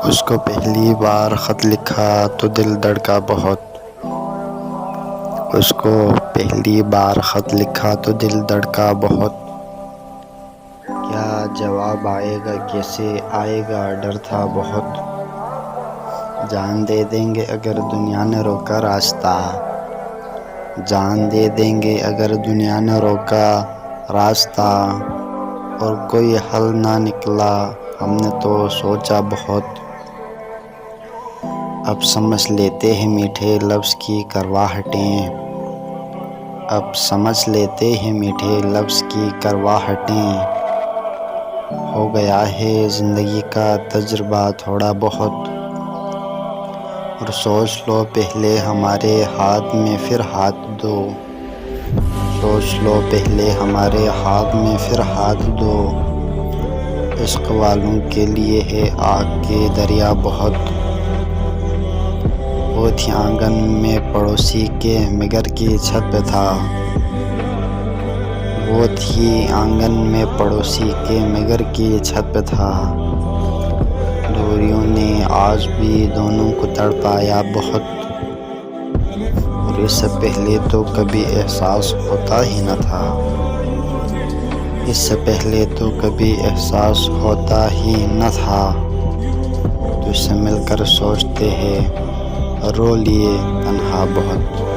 اس کو پہلی بار خط لکھا تو دل دھڑکا بہت، اس کو پہلی بار خط لکھا تو دل دھڑکا بہت، کیا جواب آئے گا کیسے آئے گا ڈر تھا بہت، جان دے دیں گے اگر دنیا نے روکا راستہ، جان دے دیں گے اگر دنیا نے روکا راستہ، اور کوئی حل نہ نکلا ہم نے تو سوچا بہت، اب سمجھ لیتے ہیں میٹھے لفظ کی کرواہٹیں، اب سمجھ لیتے ہیں میٹھے لفظ کی کرواہٹیں، ہو گیا ہے زندگی کا تجربہ تھوڑا بہت، اور سوچ لو پہلے ہمارے ہاتھ میں پھر ہاتھ دو، سوچ لو پہلے ہمارے ہاتھ میں پھر ہاتھ دو، عشق والوں کے لیے ہے آگ کے دریا بہت، وہ تھی آنگن میں پڑوسی کے مگر کی چھت پہ تھا، وہ تھی آنگن میں پڑوسی کے مگر کی چھت پہ تھا، دوریوں نے آج بھی دونوں کو تڑپایا بہت، اور اس سے پہلے تو کبھی احساس ہوتا ہی نہ تھا، اس سے پہلے تو کبھی احساس ہوتا ہی نہ تھا، تجھ سے مل کر سوچتے ہیں رو لیے تنہا بہت۔